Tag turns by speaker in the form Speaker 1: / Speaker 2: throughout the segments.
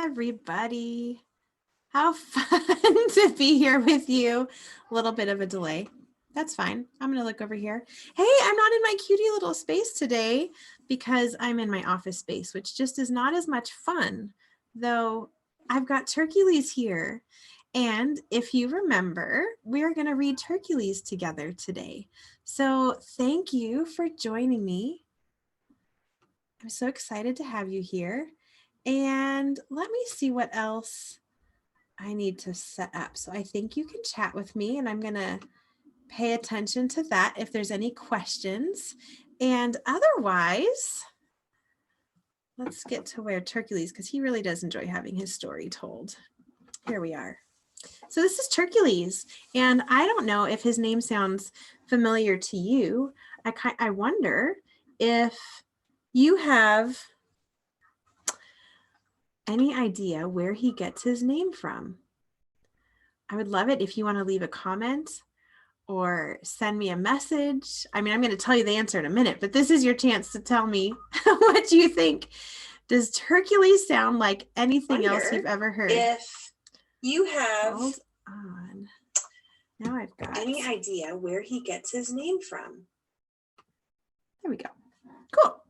Speaker 1: everybody. How fun to be here with you. A little bit of a delay. That's fine. I'm going to look over here. Hey, I'm not in my cutie little space today because I'm in my office space, which just is not as much fun, though I've got Tercules here. And if you remember, we are going to read Tercules together today. So thank you for joining me. I'm so excited to have you here. And let me see what else I need to set up. So I think you can chat with me, and I'm going to pay attention to that if there's any questions. And otherwise, let's get to where Tercules, because he really does enjoy having his story told. Here we are. So this is Tercules, and I don't know if his name sounds familiar to you. I wonder if you have any idea where he gets his name from. I would love it if you want to leave a comment or send me a message. I mean, I'm going to tell you the answer in a minute, but this is your chance to tell me what you think. Does Tercules sound like anything else you've ever heard?
Speaker 2: If you have
Speaker 1: Hold on. Now I've got
Speaker 2: any idea where he gets his name from.
Speaker 1: There we go. Cool.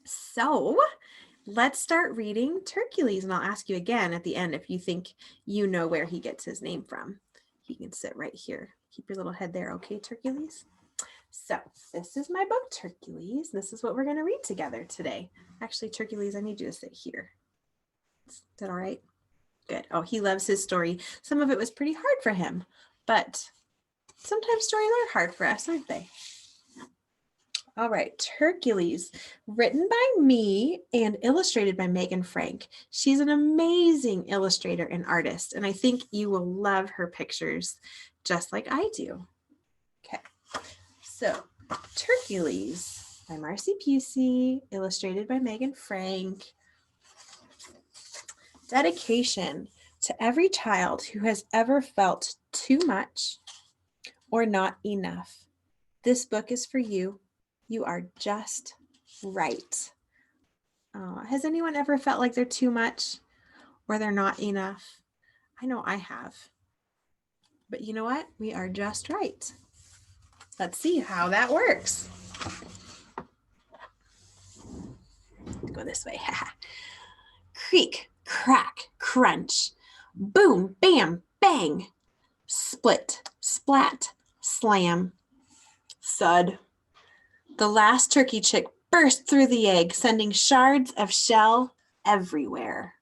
Speaker 1: So let's start reading Tercules, and I'll ask you again at the end if you think you know where he gets his name from. He can sit right here. Keep your little head there, okay, Tercules? So this is my book, Tercules. This is what we're going to read together today. Actually, Tercules, I need you to sit here. Is that all right? Good. Oh, he loves his story. Some of it was pretty hard for him, but sometimes stories are hard for us, aren't they? All right, Tercules, written by me and illustrated by Megan Frank. She's an amazing illustrator and artist, and I think you will love her pictures just like I do. Okay, so Tercules by Marcy Pusey, illustrated by Megan Frank. Dedication to every child who has ever felt too much or not enough. This book is for you. You are just right. Has anyone ever felt like they're too much or they're not enough? I know I have. But you know what? We are just right. Let's see how that works. Go this way. Creak, crack, crunch. Boom, bam, bang. Split, splat, slam. Thud. The last turkey chick burst through the egg, sending shards of shell everywhere.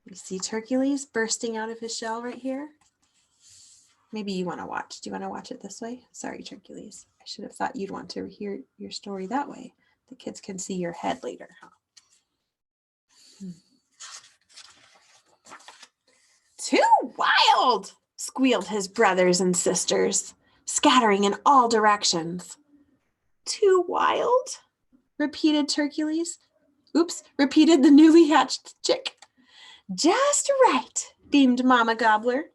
Speaker 1: You see Tercules bursting out of his shell right here? Maybe you want to watch. Do you want to watch it this way? Sorry, Tercules. I should have thought you'd want to hear your story that way. The kids can see your head later. Too wild, squealed his brothers and sisters, scattering in all directions. Too wild, repeated Tercules. Oops, repeated the newly hatched chick. Just right, beamed Mama Gobbler.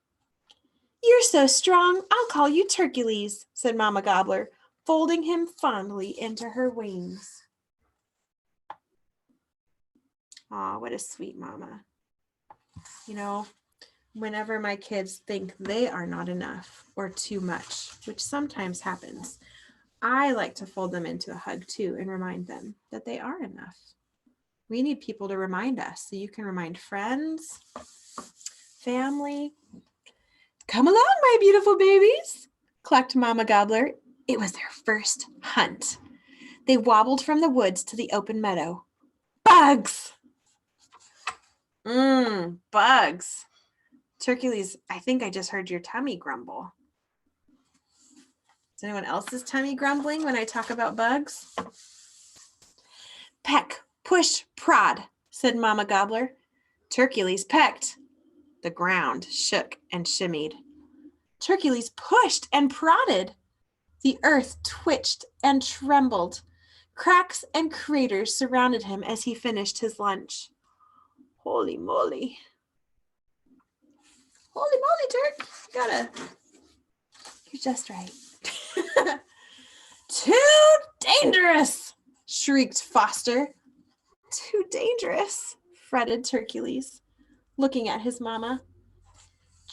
Speaker 1: You're so strong, I'll call you Tercules, said Mama Gobbler, folding him fondly into her wings. Aw, what a sweet mama. You know, whenever my kids think they are not enough or too much, which sometimes happens, I like to fold them into a hug too and remind them that they are enough. We need people to remind us, so you can remind friends, family. Come along, my beautiful babies, clucked Mama Gobbler. It was their first hunt. They wobbled from the woods to the open meadow. Bugs! Bugs. Tercules, I think I just heard your tummy grumble. Is anyone else's tummy grumbling when I talk about bugs? Peck, push, prod, said Mama Gobbler. Tercules pecked. The ground shook and shimmied. Tercules pushed and prodded. The earth twitched and trembled. Cracks and craters surrounded him as he finished his lunch. Holy moly. Holy moly, Turk. You're just right. Too dangerous, shrieked Foster. too dangerous, fretted Tercules, looking at his mama.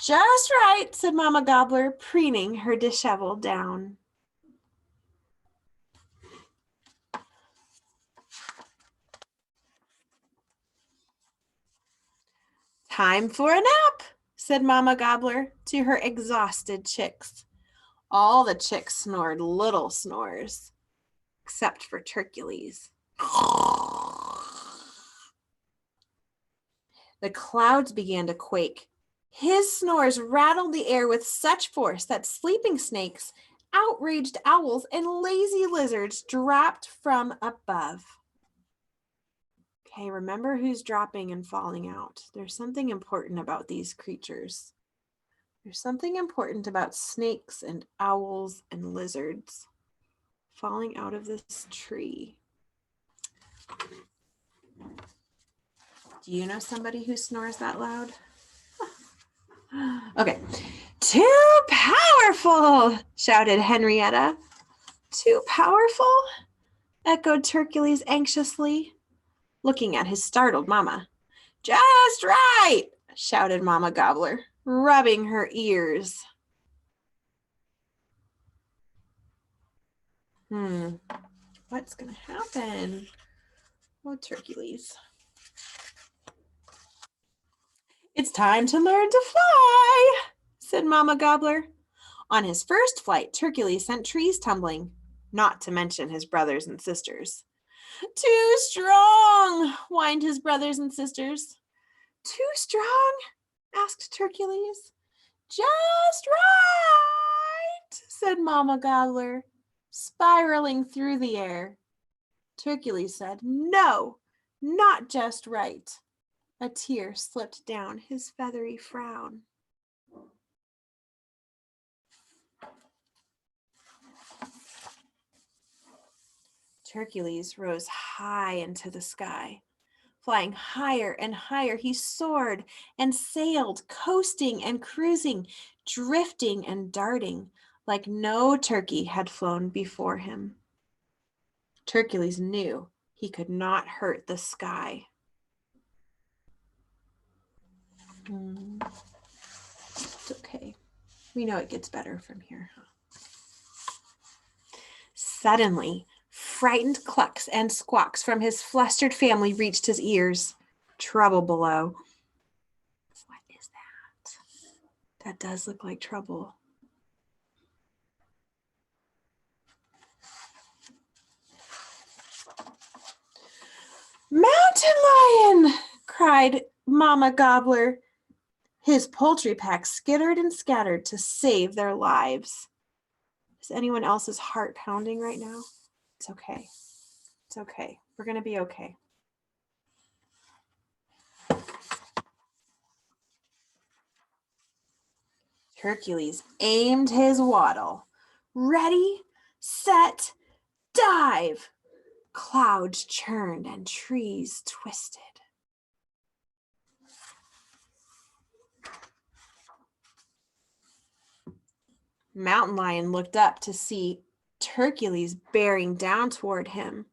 Speaker 1: Just right, said Mama Gobbler, preening her disheveled down. Time for a nap, said Mama Gobbler to her exhausted chicks. All the chicks snored little snores, except for Tercules. The clouds began to quake. His snores rattled the air with such force that sleeping snakes, outraged owls, and lazy lizards dropped from above. Okay, remember who's dropping and falling out. There's something important about these creatures. There's something important about snakes and owls and lizards falling out of this tree. Do you know somebody who snores that loud? Okay. Too powerful, shouted Henrietta. Too powerful? Echoed Tercules anxiously, looking at his startled mama. Just right, shouted Mama Gobbler, rubbing her ears. What's going to happen? Oh, Tercules. It's time to learn to fly, said Mama Gobbler. On his first flight, Tercules sent trees tumbling, not to mention his brothers and sisters. Too strong, whined his brothers and sisters. Too strong? Asked Tercules. Just right, said Mama Gobbler, spiraling through the air. Tercules said, no, not just right. A tear slipped down his feathery frown. Tercules rose high into the sky. Flying higher and higher, he soared and sailed, coasting and cruising, drifting and darting, like no turkey had flown before him. Tercules knew he could not hurt the sky. It's okay. We know it gets better from here. Suddenly, frightened clucks and squawks from his flustered family reached his ears. Trouble below. What is that? That does look like trouble. Mountain lion! Cried Mama Gobbler. His poultry pack skittered and scattered to save their lives. Is anyone else's heart pounding right now? It's okay. It's okay. We're going to be okay. Tercules aimed his waddle. Ready, set, dive! Clouds churned and trees twisted. Mountain Lion looked up to see Tercules bearing down toward him.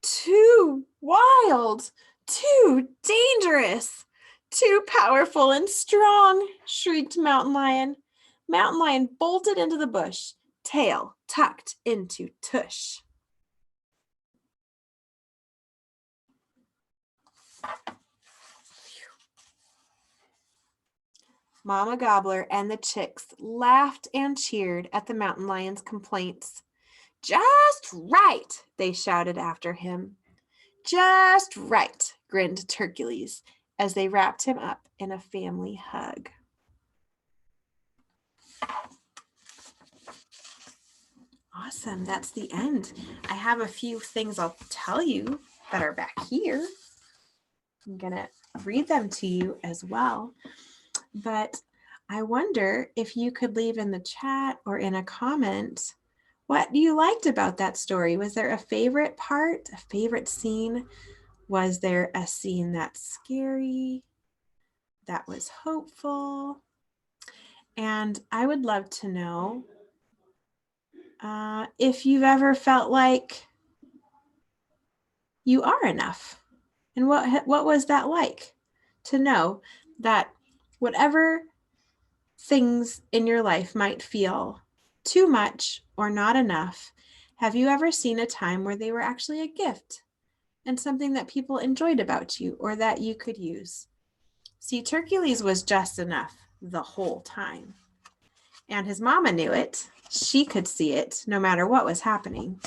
Speaker 1: Too wild, too dangerous, too powerful and strong, shrieked Mountain Lion. Mountain Lion bolted into the bush, tail tucked into tush. Mama Gobbler and the chicks laughed and cheered at the Mountain Lion's complaints. Just right, they shouted after him. Just right, grinned Tercules as they wrapped him up in a family hug. Awesome, that's the end. I have a few things I'll tell you that are back here. I'm going to read them to you as well. But I wonder if you could leave in the chat or in a comment what you liked about that story. Was there a favorite part, a favorite scene? Was there a scene that's scary, that was hopeful? And I would love to know if you've ever felt like you are enough, And what was that like? To know that whatever things in your life might feel too much or not enough, have you ever seen a time where they were actually a gift and something that people enjoyed about you or that you could use? See, Tercules was just enough the whole time. And his mama knew it. She could see it no matter what was happening.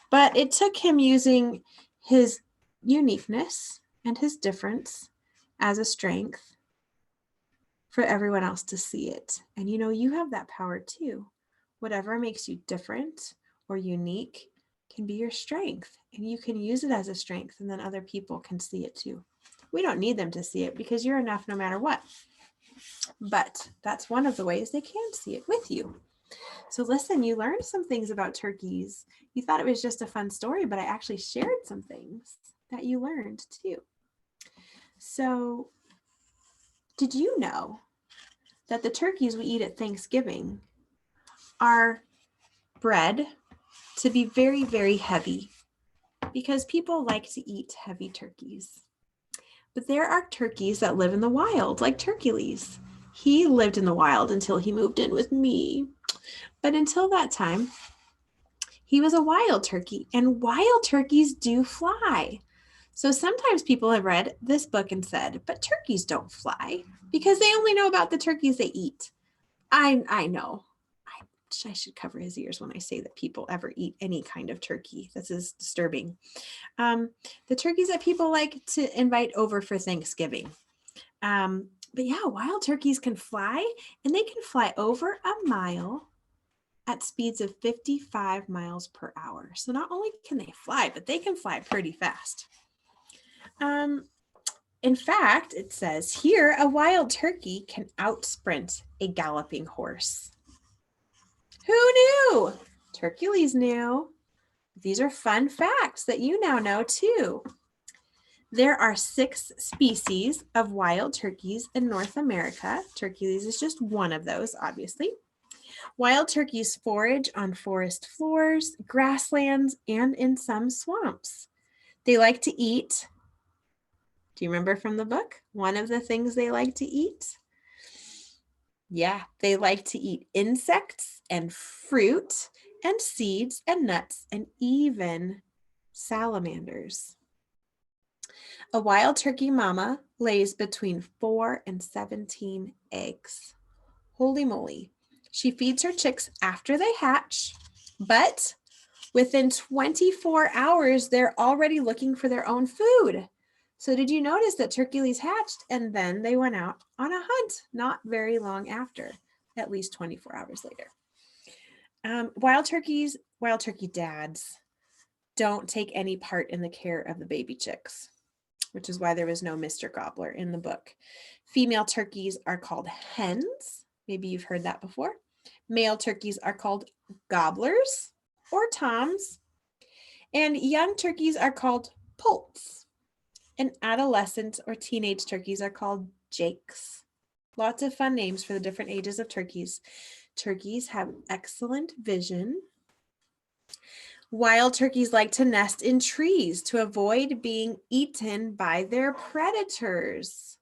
Speaker 1: But it took him using his uniqueness and his difference as a strength for everyone else to see it. And you have that power too. Whatever makes you different or unique can be your strength, and you can use it as a strength, and then other people can see it too. We don't need them to see it because you're enough no matter what. But that's one of the ways they can see it with you. So listen, you learned some things about turkeys. You thought it was just a fun story, but I actually shared some things that you learned too. So did you know that the turkeys we eat at Thanksgiving are bred to be very, very heavy because people like to eat heavy turkeys? But there are turkeys that live in the wild, like Tercules. He lived in the wild until he moved in with me. But until that time, he was a wild turkey, and wild turkeys do fly. So sometimes people have read this book and said, but turkeys don't fly because they only know about the turkeys they eat. I know. I should cover his ears when I say that people ever eat any kind of turkey. This is disturbing. The turkeys that people like to invite over for Thanksgiving. But yeah, wild turkeys can fly, and they can fly over a mile at speeds of 55 miles per hour. So not only can they fly, but they can fly pretty fast. In fact, it says here, a wild turkey can outsprint a galloping horse. Who knew? Tercules knew. These are fun facts that you now know too. There are 6 species of wild turkeys in North America. Tercules is just one of those, obviously. Wild turkeys forage on forest floors, grasslands, and in some swamps. They like to eat. Do you remember from the book? One of the things they like to eat? Yeah, they like to eat insects and fruit and seeds and nuts and even salamanders. A wild turkey mama lays between 4 and 17 eggs. Holy moly. She feeds her chicks after they hatch, but within 24 hours, they're already looking for their own food. So did you notice that Tercules hatched and then they went out on a hunt not very long after, at least 24 hours later? Wild turkey dads don't take any part in the care of the baby chicks, which is why there was no Mr. Gobbler in the book. Female turkeys are called hens. Maybe you've heard that before. Male turkeys are called gobblers or toms. And young turkeys are called poults. And adolescent or teenage turkeys are called jakes. Lots of fun names for the different ages of turkeys. Turkeys have excellent vision. Wild turkeys like to nest in trees to avoid being eaten by their predators.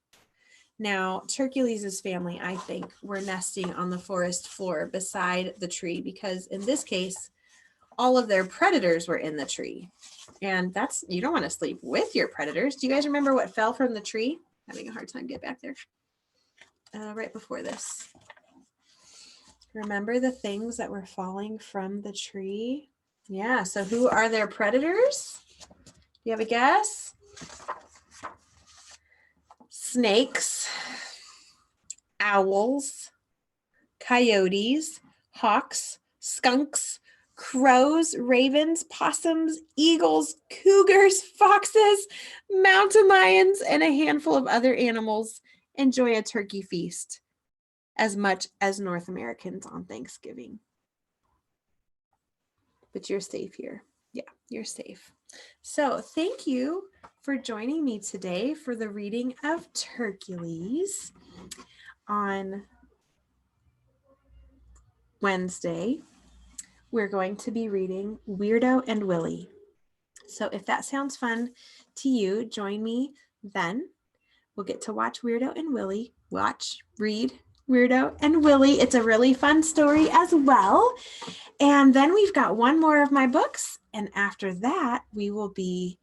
Speaker 1: Now, Tercules' family, I think, were nesting on the forest floor beside the tree because in this case, all of their predators were in the tree. And you don't want to sleep with your predators. Do you guys remember what fell from the tree? Having a hard time getting back there. Right before this. Remember the things that were falling from the tree? Yeah, so who are their predators? Do you have a guess? Snakes, owls, coyotes, hawks, skunks, crows, ravens, possums, eagles, cougars, foxes, mountain lions, and a handful of other animals enjoy a turkey feast as much as North Americans on Thanksgiving. But you're safe here. Yeah, you're safe. So thank you for joining me today for the reading of Tercules on Wednesday. We're going to be reading Weirdo and Willie. So if that sounds fun to you, join me then. We'll get to watch Weirdo and Willie. Read Weirdo and Willie. It's a really fun story as well. And then we've got one more of my books. And after that, we will be,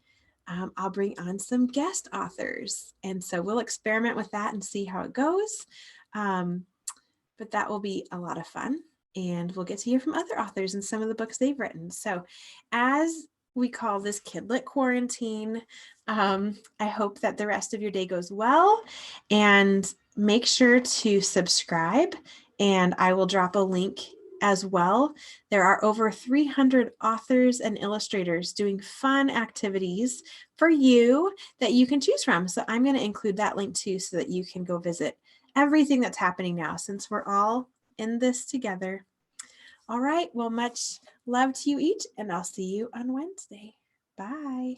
Speaker 1: I'll bring on some guest authors. And so we'll experiment with that and see how it goes. But that will be a lot of fun. And we'll get to hear from other authors and some of the books they've written. So as we call this Kidlit Quarantine, I hope that the rest of your day goes well. And make sure to subscribe. And I will drop a link as well. There are over 300 authors and illustrators doing fun activities for you that you can choose from. So I'm going to include that link too so that you can go visit everything that's happening now since we're all in this together. All right. Well, much love to you each, and I'll see you on Wednesday. Bye.